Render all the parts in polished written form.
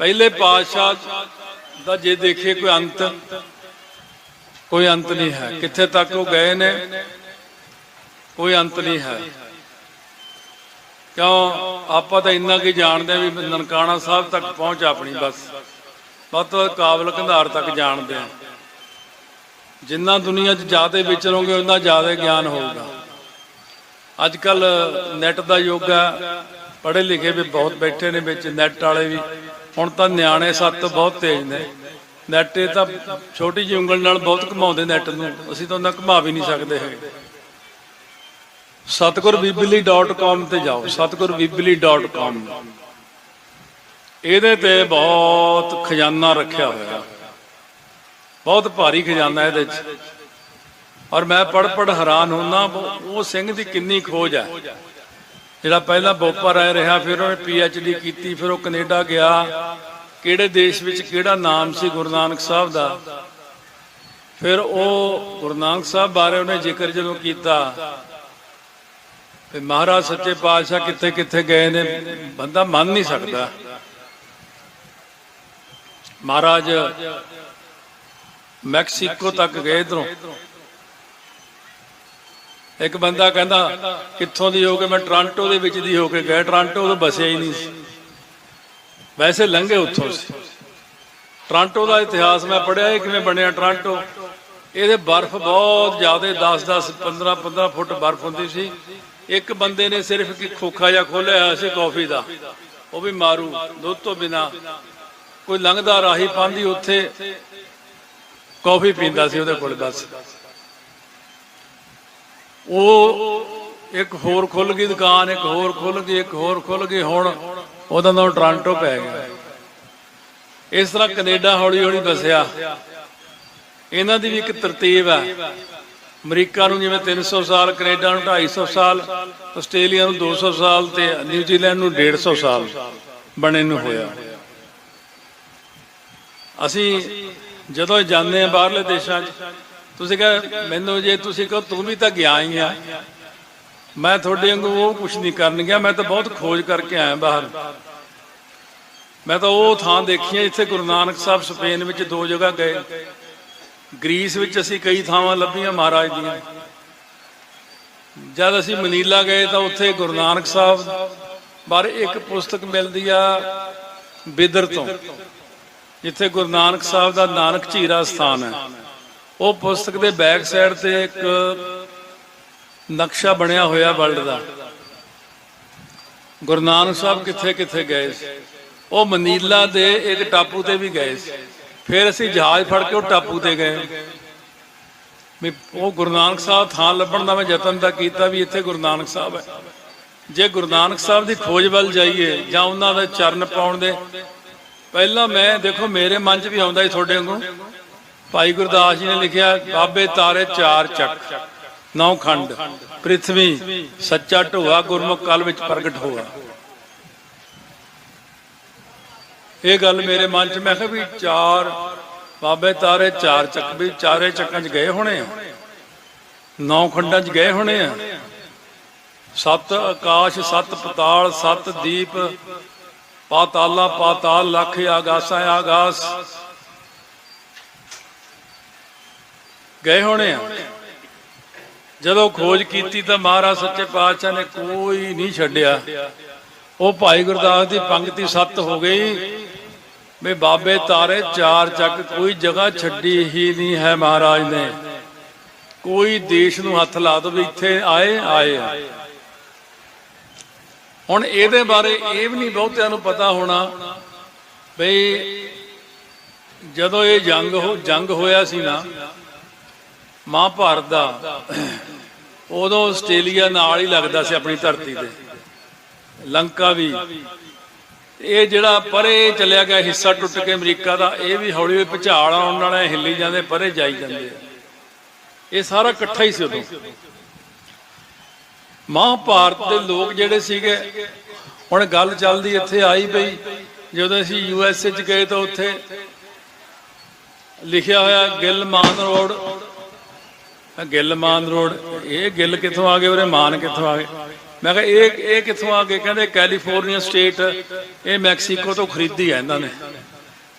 पहले पातशाह का जे देखे कोई अंत नहीं है। किथे तक वो गए ने कोई अंत नहीं है। क्यों आप तो इन्ना की जानते भी ननकाना साहब तक पहुंच अपनी बस बहुत काबल कंधार तक जानते हैं। जिन्ना दुनिया ज़्यादा विचरोगे उन्ना ज़्यादा ज्ञान होगा। अजकल नैट का युग है, पढ़े लिखे भी बहुत बैठे ने बिच, नैट वाले भी। हुण तां न्याणे सत्त बहुत तेज ने। नैट तो छोटी जी उंगल नाल बहुत घुमाउंदे नैट नूं, असीं तां उन्ना घुमा भी नहीं सकते है। satgurvibli.com ते जाओ, satgurvibli.com। ਇਹਦੇ ਤੇ बहुत खजाना रखा होया, बहुत भारी खजाना ਇਹਦੇ ਚ। और मैं पढ़ हैरान होना वो सिंह की किन्नी खोज है। ਜਿਹੜਾ ਪਹਿਲਾਂ ਬੋਪਾ ਰਾਏ ਰਿਹਾ, फिर ਉਹਨੇ PhD की, फिर वो कनेडा गया। ਕਿਹੜੇ देश ਵਿੱਚ ਕਿਹੜਾ नाम ਸੀ गुरु नानक साहब ਦਾ। फिर वो गुरु नानक साहब बारे उन्हें जिक्र जो किया, महाराज सच्चे पातशाह किथे किथे गए ने, बंदा मन नहीं सकता। महाराज मैक्सीको तक गए इधरों। एक बंदा कहता कित्थों दी हो गए, मैं टोरंटो दे विच दी हो के गया। टोरंटो तो बसिया ही नहीं, वैसे लंघे उत्थों से। टोरंटो का इतिहास मैं पढ़िया किवें बनिया टोरंटो। ये बर्फ बहुत ज़्यादा 10-10 15-15 फुट बर्फ होंदी सी। एक बंदे ने सिर्फ कि खोखा जा खोलिया से कॉफी का, वो भी मारू दुध तो बिना। कोई लंघदा राही पांदी उत्थे कॉफी पींदा सी उहदे कोल बस। वो एक होर खुल गई दुकान, एक होर खुल गई, एक होर खुल गई। हुण उहदा नाम टोरंटो पै गया। इस तरह कनेडा हौली हौली बसिया। इन्हां दी भी एक तरतीब है। अमरीका नूं जिवें 300 साल, कनेडा नूं 250 साल, आस्ट्रेलिया नूं 200 साल ते न्यूजीलैंड नूं 150 साल बने नूं होया। असीं जदों जाने बाहरले देशां च, तुसीं कह मैनूं जे तुसीं कहो तूं भी तां गया ही आ, मैं तुहाडे वांगू वो कुछ नहीं करन गया। मैं तो बहुत खोज करके आया बाहर। मैं तो वो थां देखी जिथे गुरु नानक साहब स्पेन में 2 जगह गए। ग्रीस में असी कई थावां लभीआं महाराज दियां। जब असी मनीला गए तो उत्थे गुरु नानक साहब बारे एक पुस्तक मिलती आ बिदर तो, जिथे गुरु नानक साहब का नानक झीरा स्थान है। वो पुस्तक के बैक साइड से एक नक्शा बनया होया वर्ल्ड का। गुरु नानक साहब किथे किथे गए। वो मनीला दे एक टापू ते भी गए। फिर असी जहाज फड़ के टापू ते गए भी वो गुरु नानक साहब थां लभण का मैं यतन तो किया भी इत्थे गुरु नानक साहब है। जे गुरु नानक साहब की खोज वल जाइए जां उन्हां दे चरण पाउण दे, पहला मैं देखो मेरे मन च भी आउंदा ही तुहाडे वांगू। भाई गुरदास जी ने लिखिया, बाबे तारे 4 चक 9 खंड, पृथ्वी सच्चा ढोआ, गुरमुख कल विच प्रगट होआ। ये गल मेरे मन च, मैं कहा भी 4 बाबे तारे 4 चक, भी 4 चक्कां च गए होने, 9 खंडां च गए होने। 7 आकाश 7 पताल 7 दीप, पाताला पाताल, लख आगासा आगास गए होने। जदों खोज की तो महाराज सच्चे पातशाह ने कोई नहीं छड्डिया। वो भाई गुरदास की पंक्ति 7 हो गई भी बाबे तारे 4 चक, कोई जगह छड्डी ही नहीं है महाराज ने। कोई देश नूं हथ ला दो भी इत्थे आए आए। हुण इहदे बारे ये भी नहीं बहुतिआं नूं पता होना बई जदों ये जंग होया सी ना महाभारत का, उदों आस्ट्रेलिया नाल ही लगदा सी अपनी धरती ते, लंका भी। ये जिहड़ा परे चलिया गया हिस्सा टुट के अमरीका का, ये भी हौली हौली भुचाल आउण नाल हिली जांदे, परे जाई जांदे। ये सारा इकट्ठा ही सी उदों। महाभारत के लोग जिहड़े सीगे, हुण गल चलदी इत्थे आई पई। जदों असीं USA च गए तो उत्थे लिखिया होया गिल मान रोड। ये गिल कित्थों आ गए, उरे मान कित्थों आ गए। मैं कहा ये कित्थों आ गए, कहते कैलीफोर्निया स्टेट, ये मैक्सीको तो खरीदी है इन्होंने।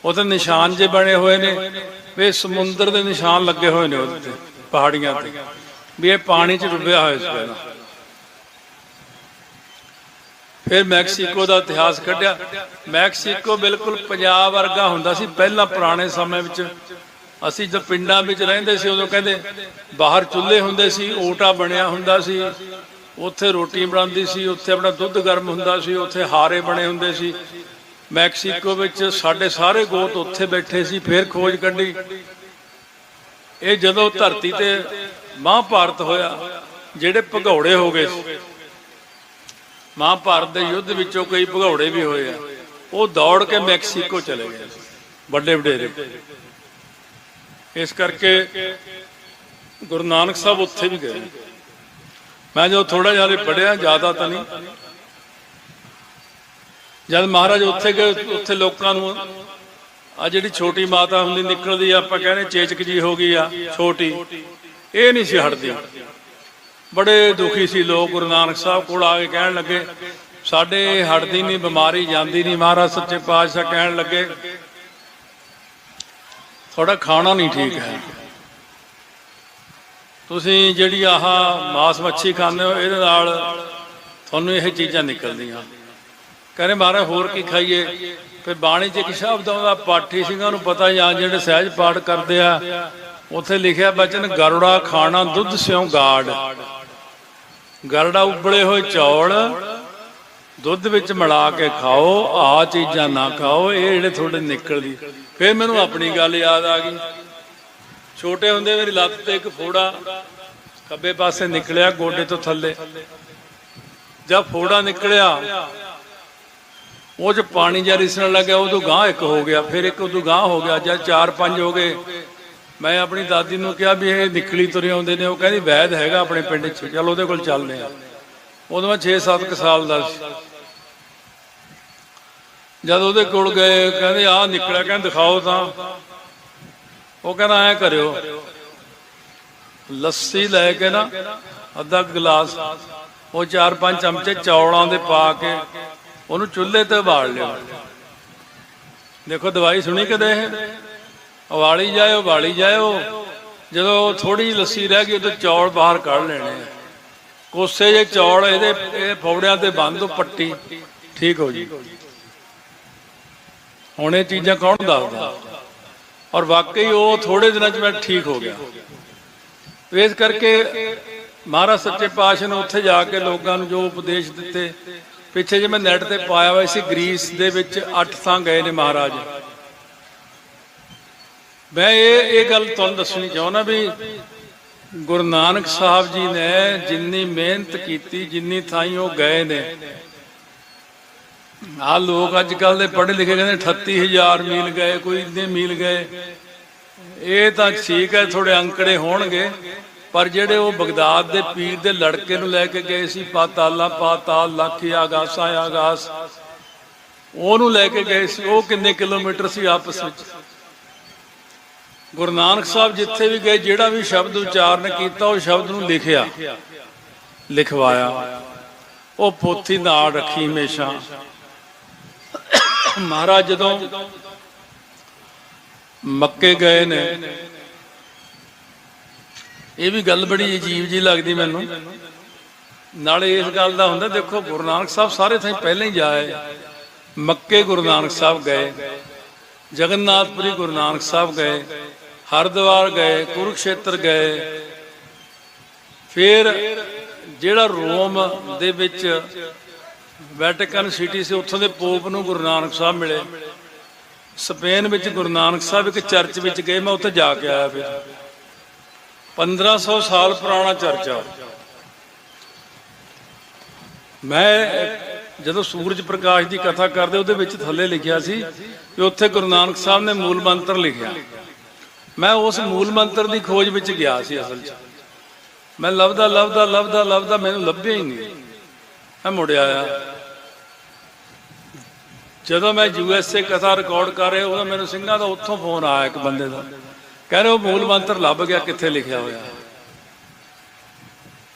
ਉਹਦੇ ਨਿਸ਼ਾਨ ਜੇ ਬਣੇ ਹੋਏ ਨੇ ਵੀ ਸਮੁੰਦਰ ਦੇ ਨਿਸ਼ਾਨ ਲੱਗੇ ਹੋਏ ਨੇ ਉਹਦੇ ਤੇ, ਪਹਾੜੀਆਂ ਤੇ, ਵੀ ਇਹ ਪਾਣੀ 'ਚ ਡੁੱਬਿਆ ਹੋਇਆ ਸੀ ਪਹਿਲਾਂ। ਫਿਰ ਮੈਕਸੀਕੋ ਦਾ ਇਤਿਹਾਸ ਕੱਢਿਆ। ਮੈਕਸੀਕੋ ਬਿਲਕੁਲ ਪੰਜਾਬ ਵਰਗਾ ਹੁੰਦਾ ਸੀ ਪਹਿਲਾਂ, ਪੁਰਾਣੇ ਸਮੇਂ ਵਿੱਚ। ਅਸੀਂ ਜਦ ਪਿੰਡਾਂ ਵਿੱਚ ਰਹਿੰਦੇ ਸੀ ਉਦੋਂ ਕਹਿੰਦੇ ਬਾਹਰ ਚੁੱਲ੍ਹੇ ਹੁੰਦੇ ਸੀ, ਓਟਾ ਬਣਿਆ ਹੁੰਦਾ ਸੀ, ਉੱਥੇ ਰੋਟੀ ਬਣਦੀ ਸੀ, ਉੱਥੇ ਆਪਣਾ ਦੁੱਧ ਗਰਮ ਹੁੰਦਾ ਸੀ, ਉੱਥੇ ਹਾਰੇ ਬਣੇ ਹੁੰਦੇ ਸੀ। ਮੈਕਸੀਕੋ ਵਿੱਚ ਸਾਡੇ ਸਾਰੇ ਗੋਤ ਉੱਥੇ ਬੈਠੇ ਸੀ। ਫਿਰ ਖੋਜ ਕੱਢੀ, ਇਹ ਜਦੋਂ ਧਰਤੀ ਤੇ ਮਹਾਂਭਾਰਤ ਹੋਇਆ, ਜਿਹੜੇ ਭਗੌੜੇ ਹੋ ਗਏ, ਮਹਾਂਭਾਰਤ ਦੇ ਯੁੱਧ ਵਿੱਚੋਂ ਕਈ ਭਗੌੜੇ ਵੀ ਹੋਏ ਆ, ਉਹ ਦੌੜ ਕੇ ਮੈਕਸੀਕੋ ਚਲੇ ਗਏ, ਵੱਡੇ ਵਡੇਰੇ। ਇਸ ਕਰਕੇ ਗੁਰੂ ਨਾਨਕ ਸਾਹਿਬ ਉੱਥੇ ਵੀ ਗਏ। ਮੈਂ ਜੋ ਥੋੜਾ ਜਿਹਾ ਪੜ੍ਹਿਆ, ਜ਼ਿਆਦਾ ਤਾਂ ਨਹੀਂ, ਜਦ ਮਹਾਰਾਜ ਉੱਥੇ ਗਏ, ਉੱਥੇ ਲੋਕਾਂ ਨੂੰ ਆ ਜਿਹੜੀ ਛੋਟੀ ਮਾਤਾ ਹੁੰਦੀ ਨਿਕਲਦੀ ਆ, ਆਪਾਂ ਕਹਿੰਦੇ ਚੇਚਕ ਜੀ ਹੋ ਗਈ ਆ ਛੋਟੀ, ਇਹ ਨਹੀਂ ਸੀ ਹਟਦੀ। ਬੜੇ ਦੁਖੀ ਸੀ ਲੋਕ। ਗੁਰੂ ਨਾਨਕ ਸਾਹਿਬ ਕੋਲ ਆ ਕੇ ਕਹਿਣ ਲੱਗੇ ਸਾਡੇ ਹਟਦੀ ਨਹੀਂ, ਬਿਮਾਰੀ ਜਾਂਦੀ ਨਹੀਂ। ਮਹਾਰਾਜ ਸੱਚੇ ਪਾਤਸ਼ਾਹ ਕਹਿਣ ਲੱਗੇ ਤੁਹਾਡਾ ਖਾਣਾ ਨਹੀਂ ਠੀਕ ਹੈ, ਤੁਸੀਂ ਜਿਹੜੀ ਆਹ ਮਾਸ ਮੱਛੀ ਖਾਂਦੇ ਹੋ ਇਹਦੇ ਨਾਲ ਤੁਹਾਨੂੰ ਇਹ ਚੀਜ਼ਾਂ ਨਿਕਲਦੀਆਂ। ਕਹਿੰਦੇ ਮਹਾਰਾਜ ਹੋਰ ਕੀ ਖਾਈਏ? ਫਿਰ ਬਾਣੀ 'ਚ ਇੱਕ ਸ਼ਬਦ ਆਉਂਦਾ, ਪਾਠੀ ਸਿੰਘਾਂ ਨੂੰ ਪਤਾ, ਜਾਂ ਜਿਹੜੇ ਸਹਿਜ ਪਾਠ ਕਰਦੇ ਆ, ਉੱਥੇ ਲਿਖਿਆ ਬਚਨ ਗਰੜਾ ਖਾਣਾ ਦੁੱਧ ਸਿਉ ਗਾੜ। ਗਰੜਾ ਉਬਲੇ ਹੋਏ ਚੌਲ ਦੁੱਧ ਵਿੱਚ ਮਿਲਾ ਕੇ ਖਾਓ, ਆਹ ਚੀਜ਼ਾਂ ਨਾ ਖਾਓ, ਇਹ ਜਿਹੜੇ ਤੁਹਾਡੇ ਨਿਕਲਦੀ। ਫਿਰ ਮੈਨੂੰ ਆਪਣੀ ਗੱਲ ਯਾਦ ਆ ਗਈ। ਛੋਟੇ ਹੁੰਦੇ ਮੇਰੀ ਲੱਤ ਤੇ ਇੱਕ ਫੋੜਾ ਖੱਬੇ ਪਾਸੇ ਨਿਕਲਿਆ, ਗੋਡੇ ਤੋਂ ਥੱਲੇ। ਜਦ ਫੋੜਾ ਨਿਕਲਿਆ, ਉਹ 'ਚ ਪਾਣੀ ਜਿਹਾ ਰਿਸਣ ਲੱਗਿਆ, ਉਦੋਂ ਗਾਂਹ ਇੱਕ ਹੋ ਗਿਆ, ਫਿਰ ਇੱਕ ਉਦੋਂ ਗਾਂਹ ਹੋ ਗਿਆ, ਜਦ 4-5 ਹੋ ਗਏ। ਮੈਂ ਆਪਣੀ ਦਾਦੀ ਨੂੰ ਕਿਹਾ ਵੀ ਇਹ ਨਿਕਲੀ ਤੁਰੇ ਆਉਂਦੇ ਨੇ। ਉਹ ਕਹਿੰਦੀ ਵੈਦ ਹੈਗਾ ਆਪਣੇ ਪਿੰਡ 'ਚ, ਚਲ ਉਹਦੇ ਕੋਲ ਚੱਲਦੇ ਆ। ਉਦੋਂ ਮੈਂ 6-7 ਸਾਲ ਦਾ ਸੀ। ਜਦ ਉਹਦੇ ਕੋਲ ਗਏ, ਕਹਿੰਦੇ ਆਹ ਨਿਕਲਿਆ, ਕਹਿੰਦੇ ਦਿਖਾਓ ਤਾਂ। ਉਹ ਕਹਿੰਦਾ ਐਂ ਕਰਿਓ, ਲੱਸੀ ਲੈ ਕੇ ਨਾ ਅੱਧਾ ਗਲਾਸ, ਉਹ 4-5 ਚਮਚੇ ਚੌਲਾਂ ਦੇ ਪਾ ਕੇ ਉਹਨੂੰ ਚੁੱਲ੍ਹੇ ਤੇ ਉਬਾਲ ਲਿਓ। ਦੇਖੋ ਦਵਾਈ ਸੁਣੀ ਕਦੇ? ਇਹ ਉਬਾਲੀ ਜਾਇਓ, ਉਬਾਲੀ ਜਾਇਓ। ਜਦੋਂ ਥੋੜੀ ਲੱਸੀ ਰਹਿ ਗਈ ਉਦੋਂ ਚੌਲ ਬਾਹਰ ਕੱਢ ਲੈਣੇ, ਕੋਸੇ ਜੇ ਚੌਲ ਇਹ ਫੌੜਿਆਂ ਤੇ ਬੰਨ੍ਹ ਦੋ, ਪੱਟੀ ਠੀਕ ਹੋ ਜੀ। ਹੁਣ ਇਹ ਚੀਜ਼ਾਂ ਕੌਣ ਦੱਸਦਾ? ਔਰ ਵਾਕਈ ਉਹ ਥੋੜੇ ਦਿਨਾਂ 'ਚ ਮੈਂ ਠੀਕ ਹੋ ਗਿਆ। ਇਸ ਕਰਕੇ ਮਹਾਰਾਜ ਸੱਚੇ ਪਾਤਸ਼ਾਹ ਨੇ ਉੱਥੇ ਜਾ ਕੇ ਲੋਕਾਂ ਨੂੰ ਜੋ ਉਪਦੇਸ਼ ਦਿੱਤੇ, ਪਿੱਛੇ ਜੇ ਮੈਂ ਨੈਟ ਤੇ ਪਾਇਆ ਹੋਇਆ ਸੀ, ਗ੍ਰੀਸ ਦੇ ਵਿੱਚ 8 ਥਾਂ ਗਏ ਨੇ ਮਹਾਰਾਜ। ਮੈਂ ਇਹ ਗੱਲ ਤੁਹਾਨੂੰ ਦੱਸਣੀ ਚਾਹੁੰਦਾ ਵੀ ਗੁਰੂ ਨਾਨਕ ਸਾਹਿਬ ਜੀ ਨੇ ਜਿੰਨੀ ਮਿਹਨਤ ਕੀਤੀ, ਜਿੰਨੀ ਥਾਈਂ ਉਹ ਗਏ ਨੇ। ਆਹ ਲੋਕ ਅੱਜ ਕੱਲ ਦੇ ਪੜ੍ਹੇ ਲਿਖੇ ਕਹਿੰਦੇ 38,000 ਮੀਲ ਗਏ, ਕੋਈ ਇੰਨੇ ਮੀਲ ਗਏ। ਇਹ ਤਾਂ ਠੀਕ ਹੈ, ਥੋੜੇ ਅੰਕੜੇ ਹੋਣਗੇ, ਪਰ ਜਿਹੜੇ ਉਹ ਬਗਦਾਦ ਦੇ ਪੀਰ ਦੇ ਲੜਕੇ ਨੂੰ ਲੈ ਕੇ ਗਏ ਸੀ, ਪਾਤਾਲਾਂ ਪਾਤਾਲ, ਲੱਖੀ ਆਗਾਸਾਂ ਆਗਾਸ, ਉਹਨੂੰ ਲੈ ਕੇ ਗਏ ਸੀ, ਉਹ ਕਿੰਨੇ ਕਿਲੋਮੀਟਰ ਸੀ ਆਪਸ ਵਿੱਚ। ਗੁਰੂ ਨਾਨਕ ਸਾਹਿਬ ਜਿੱਥੇ ਵੀ ਗਏ, ਜਿਹੜਾ ਵੀ ਸ਼ਬਦ ਉਚਾਰਨ ਕੀਤਾ, ਉਹ ਸ਼ਬਦ ਨੂੰ ਲਿਖਿਆ, ਲਿਖਵਾਇਆ, ਉਹ ਪੋਥੀ ਨਾਲ ਰੱਖੀ ਹਮੇਸ਼ਾ। ਮਹਾਰਾਜ ਜਦੋਂ ਮੱਕੇ ਗਏ ਨੇ, ਇਹ ਵੀ ਗੱਲ ਬੜੀ ਅਜੀਬ ਜੀ ਲੱਗਦੀ ਮੈਨੂੰ। ਨਾਲੇ ਇਸ ਗੱਲ ਦਾ ਹੁੰਦਾ, ਦੇਖੋ ਗੁਰੂ ਨਾਨਕ ਸਾਹਿਬ ਸਾਰੇ ਥਾਂ ਪਹਿਲਾਂ ਹੀ ਜਾਏ। ਮੱਕੇ ਗੁਰੂ ਨਾਨਕ ਸਾਹਿਬ ਗਏ, ਜਗਨਨਾਥਪੁਰੀ ਗੁਰੂ ਨਾਨਕ ਸਾਹਿਬ ਗਏ, ਹਰਿਦੁਆਰ ਗਏ, ਕੁਰੂਕਸ਼ੇਤਰ ਗਏ। ਫਿਰ ਜਿਹੜਾ ਰੋਮ ਦੇ ਵਿੱਚ ਵੈਟੀਕਨ ਸਿਟੀ ਸੀ, ਉੱਥੋਂ ਦੇ ਪੋਪ ਨੂੰ ਗੁਰੂ ਨਾਨਕ ਸਾਹਿਬ ਮਿਲੇ। ਸਪੇਨ ਵਿੱਚ ਗੁਰੂ ਨਾਨਕ ਸਾਹਿਬ ਇੱਕ ਚਰਚ ਵਿੱਚ ਗਏ, ਮੈਂ ਉੱਥੇ ਜਾ ਕੇ ਆਇਆ। ਫਿਰ 1500 ਸਾਲ ਪੁਰਾਣਾ ਚਰਚ ਆ। ਮੈਂ ਜਦੋਂ ਸੂਰਜ ਪ੍ਰਕਾਸ਼ ਦੀ ਕਥਾ ਕਰਦੇ, ਉਹਦੇ ਵਿੱਚ ਥੱਲੇ ਲਿਖਿਆ ਸੀ ਕਿ ਉੱਥੇ ਗੁਰੂ ਨਾਨਕ ਸਾਹਿਬ ਨੇ ਮੂਲ ਮੰਤਰ ਲਿਖਿਆ। ਮੈਂ ਉਸ ਮੂਲ ਮੰਤਰ ਦੀ ਖੋਜ ਵਿੱਚ ਗਿਆ ਸੀ। ਅਸਲ 'ਚ ਮੈਂ ਲੱਭਦਾ ਮੈਨੂੰ ਲੱਭਿਆ ਹੀ ਨਹੀਂ। ਮੈਂ ਮੁੜ ਆਇਆ। ਜਦੋਂ ਮੈਂ USA ਕਥਾ ਰਿਕਾਰਡ ਕਰ ਰਿਹਾ, ਉਹਦਾ ਮੈਨੂੰ ਸਿੰਘਾਂ ਦਾ ਉੱਥੋਂ ਫੋਨ ਆਇਆ ਇੱਕ ਬੰਦੇ ਦਾ, ਕਹਿੰਦੇ ਉਹ ਮੂਲ ਮੰਤਰ ਲੱਭ ਗਿਆ, ਕਿੱਥੇ ਲਿਖਿਆ ਹੋਇਆ।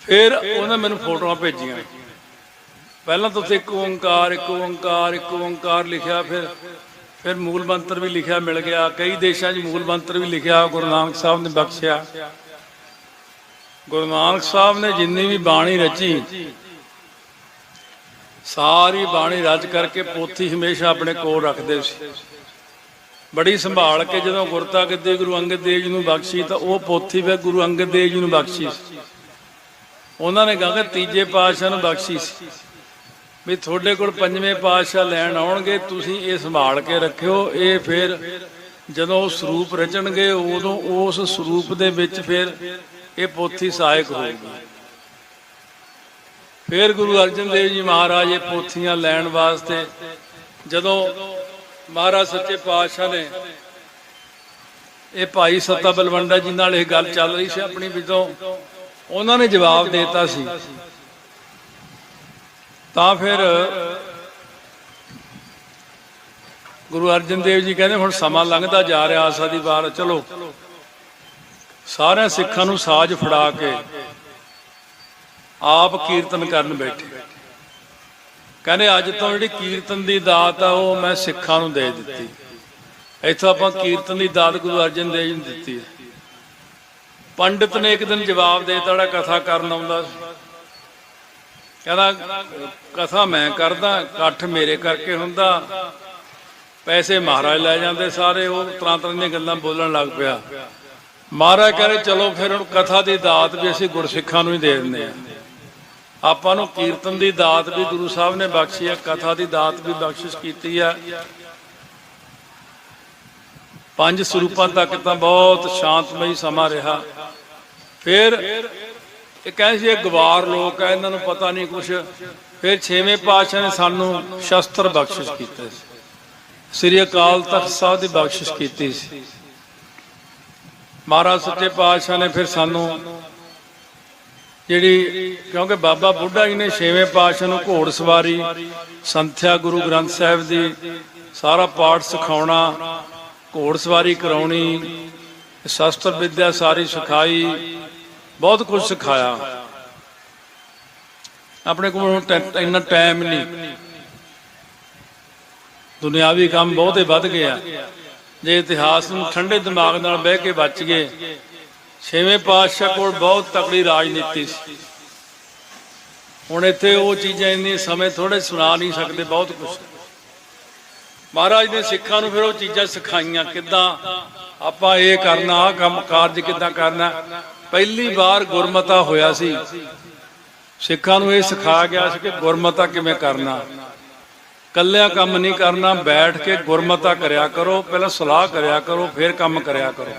ਫਿਰ ਉਹਨੇ ਮੈਨੂੰ ਫੋਟੋਆਂ ਭੇਜੀਆਂ। ਪਹਿਲਾਂ ਤਾਂ ਉੱਥੇ ਇੱਕ ਓੰਕਾਰ, ਇੱਕ ਓੰਕਾਰ, ਇੱਕ ਓੰਕਾਰ ਲਿਖਿਆ। ਫਿਰ ਮੂਲ ਮੰਤਰ ਵੀ ਲਿਖਿਆ ਮਿਲ ਗਿਆ, ਕਈ ਦੇਸ਼ਾਂ 'ਚ ਮੂਲ ਮੰਤਰ ਵੀ ਲਿਖਿਆ ਗੁਰੂ ਨਾਨਕ ਸਾਹਿਬ ਨੇ ਬਖਸ਼ਿਆ। ਗੁਰੂ ਨਾਨਕ ਸਾਹਿਬ ਨੇ ਜਿੰਨੀ ਵੀ ਬਾਣੀ ਰਚੀ, ਸਾਰੀ ਬਾਣੀ ਰਚ ਕਰਕੇ ਪੋਥੀ ਹਮੇਸ਼ਾ ਆਪਣੇ ਕੋਲ ਰੱਖਦੇ ਸੀ। ਬੜੀ ਸੰਭਾਲ ਕੇ ਜਦੋਂ ਗੁਰਤਾ ਗੱਦੀ ਗੁਰੂ ਅੰਗਦ ਦੇਵ ਜੀ ਨੂੰ ਬਖਸ਼ੀ ਤਾਂ ਉਹ ਪੋਥੀ ਫਿਰ ਗੁਰੂ ਅੰਗਦ ਦੇਵ ਜੀ ਨੂੰ ਬਖਸ਼ੀ ਸੀ। ਉਹਨਾਂ ਨੇ ਕਹਾ ਕਿ ਤੀਜੇ ਪਾਤਸ਼ਾਹ ਨੂੰ ਬਖਸ਼ੀ ਸੀ ਵੀ ਤੁਹਾਡੇ ਕੋਲ ਪੰਜਵੇਂ ਪਾਤਸ਼ਾਹ ਲੈਣ ਆਉਣਗੇ, ਤੁਸੀਂ ਇਹ ਸੰਭਾਲ ਕੇ ਰੱਖਿਓ। ਇਹ ਫਿਰ ਜਦੋਂ ਉਹ ਸਰੂਪ ਰਚਣਗੇ ਉਦੋਂ ਉਸ ਸਰੂਪ ਦੇ ਵਿੱਚ ਫਿਰ ਇਹ ਪੋਥੀ ਸਹਾਇਕ ਹੋਏਗੀ। ਫਿਰ ਗੁਰੂ ਅਰਜਨ ਦੇਵ ਜੀ ਮਹਾਰਾਜ ਇਹ ਪੋਥੀਆਂ ਲੈਣ ਵਾਸਤੇ ਜਦੋਂ ਮਹਾਰਾਜ ਸੱਚੇ ਪਾਤਸ਼ਾਹ ਨੇ ਇਹ ਭਾਈ ਸੱਤਾ ਬਲਵੰਡਾ ਜੀ ਨਾਲ ਇਹ ਗੱਲ ਚੱਲ ਰਹੀ ਸੀ ਆਪਣੀ ਵਿੱਚੋਂ, ਉਹਨਾਂ ਨੇ ਜਵਾਬ ਦੇਤਾ ਸੀ। ਤਾਂ ਫਿਰ ਗੁਰੂ ਅਰਜਨ ਦੇਵ ਜੀ ਕਹਿੰਦੇ ਹੁਣ ਸਮਾਂ ਲੰਘਦਾ ਜਾ ਰਿਹਾ, ਆਸਾ ਦੀ ਵਾਰ, ਚਲੋ ਸਾਰਿਆਂ ਸਿੱਖਾਂ ਨੂੰ ਸਾਜ਼ ਫੜਾ ਕੇ ਆਪ ਕੀਰਤਨ ਕਰਨ ਬੈਠੇ। ਕਹਿੰਦੇ ਅੱਜ ਤੋਂ ਜਿਹੜੀ ਕੀਰਤਨ ਦੀ ਦਾਤ ਆ ਉਹ ਮੈਂ ਸਿੱਖਾਂ ਨੂੰ ਦੇ ਦਿੱਤੀ। ਇੱਥੋਂ ਆਪਾਂ ਕੀਰਤਨ ਦੀ ਦਾਤ ਗੁਰੂ ਅਰਜਨ ਦੇਵ ਜੀ ਨੂੰ ਦਿੱਤੀ ਹੈ। ਪੰਡਿਤ ਨੇ ਇੱਕ ਦਿਨ ਜਵਾਬ ਦੇ ਦਿੱਤਾ, ਜਿਹੜਾ ਕਥਾ ਕਰਨ ਆਉਂਦਾ ਸੀ, ਕਹਿੰਦਾ ਕਥਾ ਮੈਂ ਕਰਦਾ, ਇਕੱਠ ਮੇਰੇ ਕਰਕੇ ਹੁੰਦਾ, ਪੈਸੇ ਮਹਾਰਾਜ ਲੈ ਜਾਂਦੇ ਸਾਰੇ। ਉਹ ਤਰ੍ਹਾਂ ਤਰ੍ਹਾਂ ਦੀਆਂ ਗੱਲਾਂ ਬੋਲਣ ਲੱਗ ਪਿਆ। ਮਹਾਰਾਜ ਕਹਿੰਦੇ ਚਲੋ ਫਿਰ ਹੁਣ ਕਥਾ ਦੀ ਦਾਤ ਵੀ ਅਸੀਂ ਗੁਰਸਿੱਖਾਂ ਨੂੰ ਹੀ ਦੇ ਦਿੰਦੇ ਹਾਂ। ਆਪਾਂ ਨੂੰ ਕੀਰਤਨ ਦੀ ਦਾਤ ਵੀ ਗੁਰੂ ਸਾਹਿਬ ਨੇ ਬਖਸ਼ੀ ਹੈ, ਕਥਾ ਦੀ ਦਾਤ ਵੀ ਬਖਸ਼ਿਸ਼ ਕੀਤੀ ਹੈ। 5 ਸਰੂਪਾਂ ਤੱਕ ਤਾਂ ਬਹੁਤ ਸ਼ਾਂਤਮਈ ਸਮਾਂ ਰਿਹਾ। ਫਿਰ ਇਹ ਕਹਿੰਦੇ ਸੀ ਇਹ ਗਵਾਰ ਲੋਕ ਹੈ, ਇਹਨਾਂ ਨੂੰ ਪਤਾ ਨਹੀਂ ਕੁਛ। ਫਿਰ 6ਵੇਂ ਪਾਤਸ਼ਾਹ ਨੇ ਸਾਨੂੰ ਸ਼ਸਤਰ ਬਖਸ਼ਿਸ਼ ਕੀਤੇ ਸੀ, ਸ੍ਰੀ ਅਕਾਲ ਤਖਤ ਸਾਹਿਬ ਦੀ ਬਖਸ਼ਿਸ਼ ਕੀਤੀ ਸੀ। ਮਹਾਰਾਜ ਸੱਚੇ ਪਾਤਸ਼ਾਹ ਨੇ ਫਿਰ ਸਾਨੂੰ ਜਿਹੜੀ, ਕਿਉਂਕਿ ਬਾਬਾ ਬੁੱਢਾ ਜੀ ਨੇ 6ਵੇਂ ਪਾਤਸ਼ਾਹ ਨੂੰ ਘੋੜ ਸਵਾਰੀ, ਸੰਥਿਆ ਗੁਰੂ ਗ੍ਰੰਥ ਸਾਹਿਬ ਦੀ ਸਾਰਾ ਪਾਠ ਸਿਖਾਉਣਾ, ਘੋੜ ਸਵਾਰੀ ਕਰਾਉਣੀ, ਸ਼ਸਤਰ ਵਿਦਿਆ ਸਾਰੀ ਸਿਖਾਈ, ਬਹੁਤ ਕੁਝ ਸਿਖਾਇਆ। ਆਪਣੇ ਕੋਲ ਇੰਨਾ ਟਾਈਮ ਨਹੀਂ, ਦੁਨਿਆਵੀ ਕੰਮ ਬਹੁਤੇ ਵੱਧ ਗਿਆ। ਜੇ ਇਤਿਹਾਸ ਨੂੰ ਠੰਡੇ ਦਿਮਾਗ ਨਾਲ ਬਹਿ ਕੇ ਬਚ ਗਏ। 6ਵੇਂ ਪਾਤਸ਼ਾਹ ਕੋਲ ਬਹੁਤ ਤਕੜੀ ਰਾਜਨੀਤੀ ਸੀ। ਹੁਣ ਇੱਥੇ ਉਹ ਚੀਜ਼ਾਂ ਇੰਨੇ ਸਮੇਂ ਥੋੜੇ ਸੁਣਾ ਨਹੀਂ ਸਕਦੇ, ਬਹੁਤ ਕੁਝ ਮਹਾਰਾਜ ਨੇ ਸਿੱਖਾਂ ਨੂੰ ਫਿਰ ਉਹ ਚੀਜ਼ਾਂ ਸਿਖਾਈਆਂ, ਕਿੱਦਾਂ ਆਪਾਂ ਇਹ ਕਰਨਾ, ਆਹ ਕੰਮ ਕਾਰਜ ਕਿੱਦਾਂ ਕਰਨਾ। ਪਹਿਲੀ ਵਾਰ ਗੁਰਮਤਾ ਹੋਇਆ ਸੀ, ਸਿੱਖਾਂ ਨੂੰ ਇਹ ਸਿਖਾਇਆ ਗਿਆ ਸੀ ਕਿ ਗੁਰਮਤਾ ਕਿਵੇਂ ਕਰਨਾ, ਕੱਲਿਆਂ ਕੰਮ ਨਹੀਂ ਕਰਨਾ, ਬੈਠ ਕੇ ਗੁਰਮਤਾ ਕਰਿਆ ਕਰੋ, ਪਹਿਲਾਂ ਸਲਾਹ ਕਰਿਆ ਕਰੋ, ਫਿਰ ਕੰਮ ਕਰਿਆ ਕਰੋ।